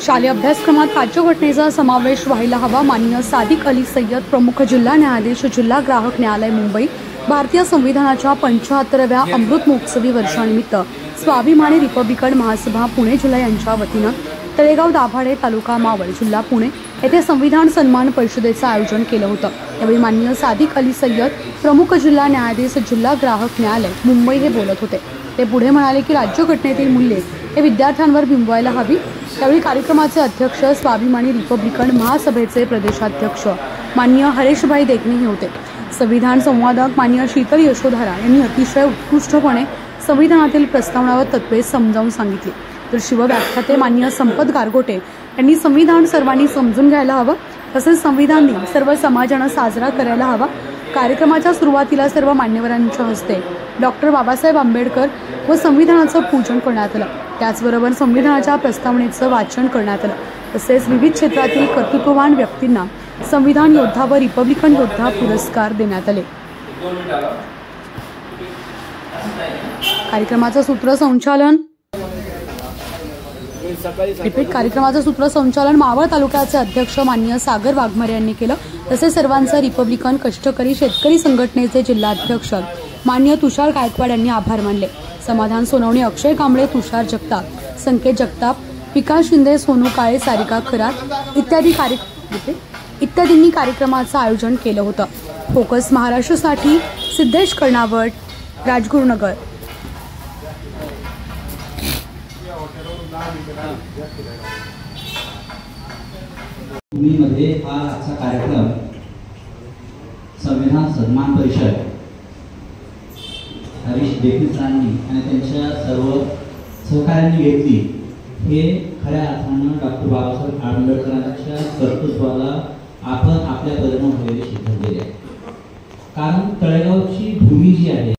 शालेय अभ्यासक्रमात राज्यघटनेचा समावेश व्हायला हवा। माननीय सादिक अली सय्यद, प्रमुख जिल्हा न्यायाधीश, जिल्हा ग्राहक न्यायालय, मुंबई। भारतीय संविधानाच्या 75व्या अमृत महोत्सवी वर्षानिमित्त स्वाभिमानी रिपब्लिकन महासभा पुणे जिल्हा यांच्या वतीनं तळेगाव दाभाडे, तालुका मावळ, जिल्हा पुणे येथे संविधान सन्मान परिषदेचं आयोजन केलं होतं। यावेळी माननीय सादिक अली सय्यद, प्रमुख जिल्हा न्यायाधीश, जिल्हा ग्राहक न्यायालय, मुंबई हे बोलत होते। ते पुढे म्हणाले की राज्यघटनेतील मूल्ये हे विद्यार्थ्यांवर बिंबवायला हवी। त्यावेळी कार्यक्रमाचे अध्यक्ष, स्वाभिमानी रिपब्लिकन महासभेचे प्रदेशाध्यक्ष माननीय हरेशभाई देखणे हे होते। संविधान संवादक माननीय शीतल यशोधरा यांनी अतिशय उत्कृष्टपणे संविधानातील प्रस्तावनावर तत्त्वे समजावून सांगितली। तर शिवव्याख्याते माननीय संपत गारगोटे यांनी संविधान सर्वांनी समजून घ्यायला हवं, तसेच संविधान दिन सर्व समाजानं साजरा करायला हवा। कार्यक्रमाच्या सुरुवातीला सर्व मान्यवरांच्या हस्ते डॉक्टर बाबासाहेब आंबेडकर व संविधानाचं पूजन करण्यात आलं। त्याचबरोबर संविधानाच्या प्रस्तावनेचं वाचन करण्यात आलं। तसेच विविध क्षेत्रातील कर्तृत्ववान व्यक्तींना संविधान योद्धा व रिपब्लिकन योद्धा पुरस्कार देण्यात आले। कार्यक्रमाचं सूत्रसंचालन मावळ तालुक्याचे अध्यक्ष माननीय सागर वाघमारे यांनी केलं। तसेच सर्वांचा रिपब्लिकन कष्टकरी शेतकरी संघटनेचे जिल्हाध्यक्ष माननीय तुषार गायकवाड यांनी आभार मानले। समाधान सोनवणे, अक्षय कांबळे, तुषार जगताप, संकेत जगताप, विकास शिंदे, सोनू काळे, सारिका खरात इत्यादींनी कार्यक्रमाचं आयोजन केलं होतं। फोकस महाराष्ट्रसाठी सिद्धेश कर्णावट, राजगुरुनगर। मध्ये हा आजचा कार्यक्रम संविधान सन्मान परिषद हरीश देखणे सरांनी आणि त्यांच्या सर्व सहकार्यांनी घेतली। हे खऱ्या अर्थानं डॉक्टर बाबासाहेब आंबेडकरांच्या कर्तृत्वाला आपण आपल्या परीने सिद्ध केले। कारण तळेगावची भूमी जी आहे